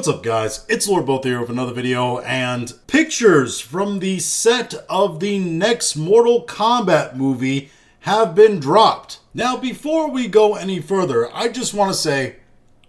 What's up, guys? It's Lord Both here with another video, and pictures from the set of the next Mortal Kombat movie have been dropped. Now, before we go any further, I just want to say,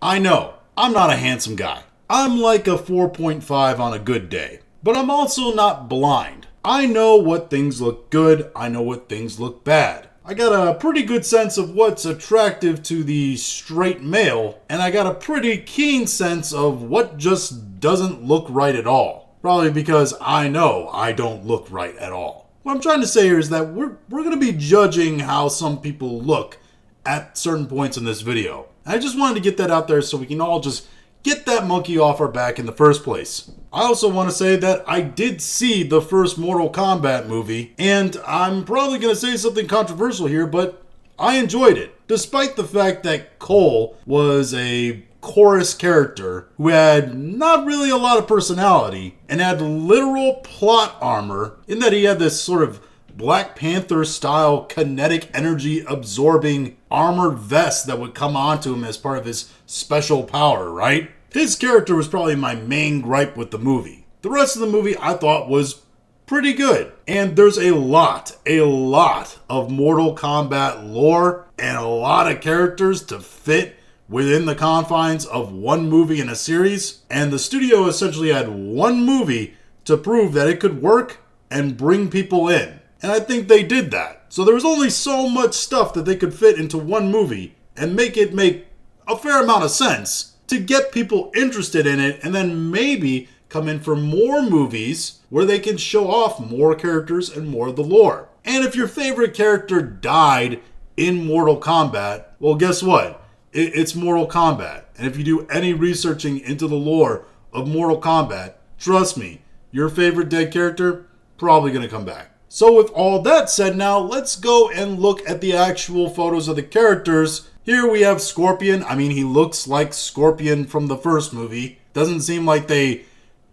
I know, I'm not a handsome guy. I'm like a 4.5 on a good day, but I'm also not blind. I know what things look good, I know what things look bad. I got a pretty good sense of what's attractive to the straight male, and I got a pretty keen sense of what just doesn't look right at all. Probably because I know I don't look right at all. What I'm trying to say here is that we're going to be judging how some people look at certain points in this video. I just wanted to get that out there so we can all just get that monkey off our back in the first place. I also want to say that I did see the first Mortal Kombat movie, and I'm probably going to say something controversial here, but I enjoyed it. Despite the fact that Cole was a chorus character who had not really a lot of personality and had literal plot armor in that he had this sort of Black Panther style kinetic energy absorbing armored vest that would come onto him as part of his special power, right? His character was probably my main gripe with the movie. The rest of the movie I thought was pretty good. And there's a lot of Mortal Kombat lore and a lot of characters to fit within the confines of one movie in a series. And the studio essentially had one movie to prove that it could work and bring people in. And I think they did that. So there was only so much stuff that they could fit into one movie and make it make a fair amount of sense to get people interested in it, and then maybe come in for more movies where they can show off more characters and more of the lore. And if your favorite character died in Mortal Kombat, well, guess what? It's Mortal Kombat. And if you do any researching into the lore of Mortal Kombat, trust me, your favorite dead character probably going to come back. So with all that said, now let's go and look at the actual photos of the characters. Here we have Scorpion. I mean, he looks like Scorpion from the first movie. Doesn't seem like they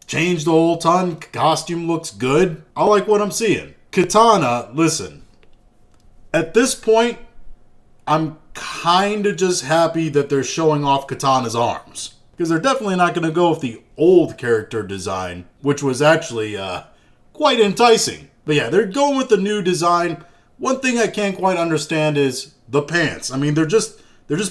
changed a whole ton. Costume looks good. I like what I'm seeing. Kitana, listen. At this point, I'm kind of just happy that they're showing off Kitana's arms. Because they're definitely not going to go with the old character design, which was actually quite enticing. But yeah, they're going with the new design. One thing I can't quite understand is the pants. I mean, they're just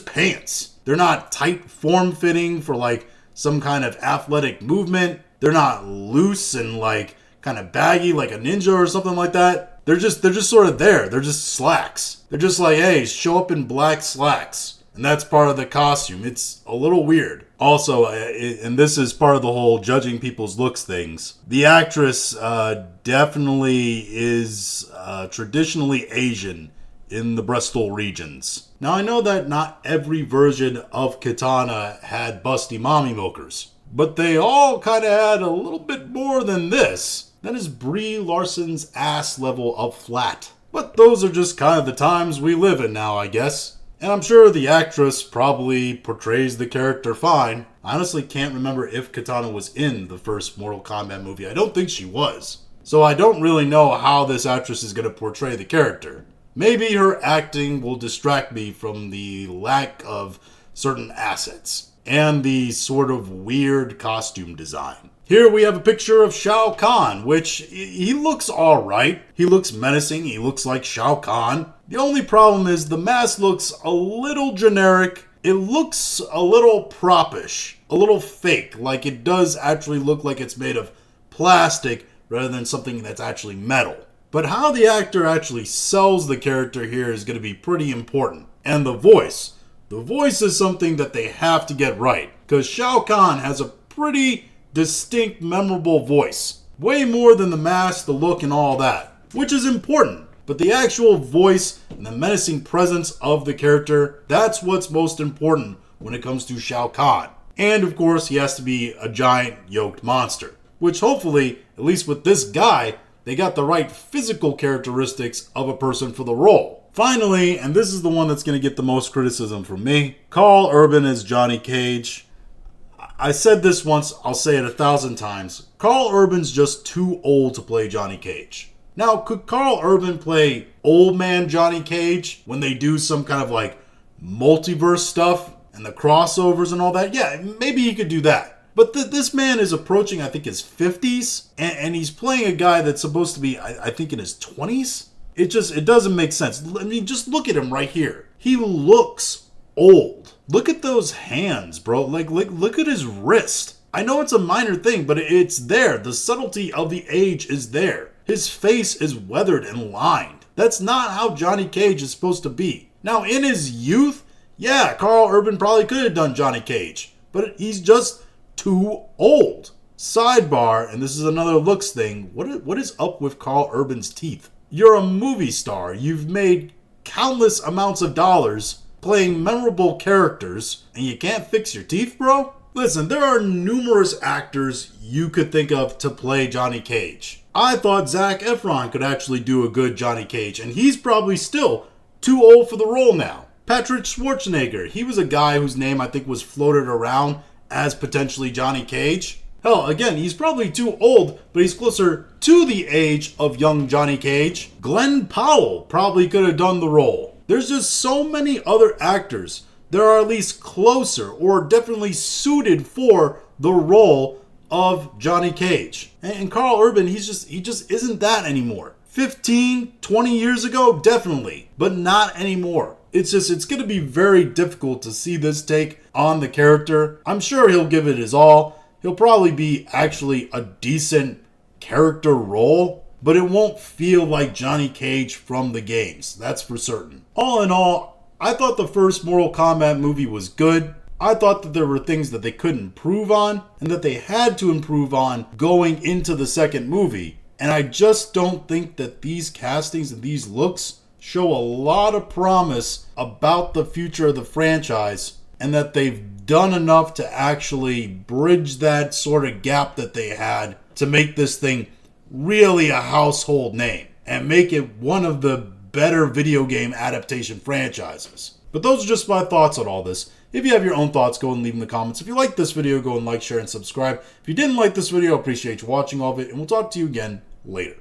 pants. They're not tight form-fitting for like some kind of athletic movement. They're not loose and like kind of baggy like a ninja or something like that. They're just sort of there. They're just slacks. They're just like, hey, show up in black slacks. And that's part of the costume. It's a little weird. Also, and this is part of the whole judging people's looks things, the actress definitely is traditionally Asian in the Bristol regions. Now, I know that not every version of Kitana had busty mommy milkers, but they all kind of had a little bit more than this. That is Brie Larson's ass level of flat. But those are just kind of the times we live in now, I guess. And I'm sure the actress probably portrays the character fine. I honestly can't remember if Kitana was in the first Mortal Kombat movie. I don't think she was. So I don't really know how this actress is going to portray the character. Maybe her acting will distract me from the lack of certain assets and the sort of weird costume design. Here we have a picture of Shao Kahn, which he looks alright. He looks menacing. He looks like Shao Kahn. The only problem is the mask looks a little generic. It looks a little propish, a little fake, like it does actually look like it's made of plastic rather than something that's actually metal. But how the actor actually sells the character here is going to be pretty important. And the voice. The voice is something that they have to get right, because Shao Kahn has a pretty distinct, memorable voice. Way more than the mask, the look, and all that, which is important. But the actual voice and the menacing presence of the character, that's what's most important when it comes to Shao Kahn. And of course, he has to be a giant yoked monster, which hopefully, at least with this guy, they got the right physical characteristics of a person for the role. Finally, and this is the one that's going to get the most criticism from me, Karl Urban as Johnny Cage. I said this once, I'll say it 1,000 times. Karl Urban's just too old to play Johnny Cage. Now, could Karl Urban play old man Johnny Cage when they do some kind of like multiverse stuff and the crossovers and all that? Yeah, maybe he could do that. But this man is approaching, I think, his 50s, and he's playing a guy that's supposed to be, I think, in his 20s. It doesn't make sense. I mean, just look at him right here. He looks old. Look at those hands, bro. Like look at his wrist. I know it's a minor thing, but it's there. The subtlety of the age is there. His face is weathered and lined. That's not how Johnny Cage is supposed to be. Now, in his youth, yeah, Carl Urban probably could have done Johnny Cage, but he's just too old. Sidebar, and this is another looks thing, what is up with Carl Urban's teeth? You're a movie star. You've made countless amounts of dollars playing memorable characters, and you can't fix your teeth, bro? Listen, there are numerous actors you could think of to play Johnny Cage. I thought Zac Efron could actually do a good Johnny Cage, and he's probably still too old for the role now. Patrick Schwarzenegger, he was a guy whose name I think was floated around as potentially Johnny Cage. Hell, again, he's probably too old, but he's closer to the age of young Johnny Cage. Glenn Powell probably could have done the role. There's just so many other actors that are at least closer or definitely suited for the role of Johnny Cage. And Carl Urban, he just isn't that anymore. 15, 20 years ago, definitely, but not anymore. It's going to be very difficult to see this take on the character. I'm sure he'll give it his all. He'll probably be actually a decent character role, but it won't feel like Johnny Cage from the games. That's for certain. All in all, I thought the first Mortal Kombat movie was good. I thought that there were things that they could improve on and that they had to improve on going into the second movie. And I just don't think that these castings and these looks show a lot of promise about the future of the franchise, and that they've done enough to actually bridge that sort of gap that they had to make this thing really a household name and make it one of the better video game adaptation franchises. But those are just my thoughts on all this. If you have your own thoughts, go and leave them in the comments. If you like this video, go and like, share, and subscribe. If you didn't like this video, I appreciate you watching all of it, and we'll talk to you again later.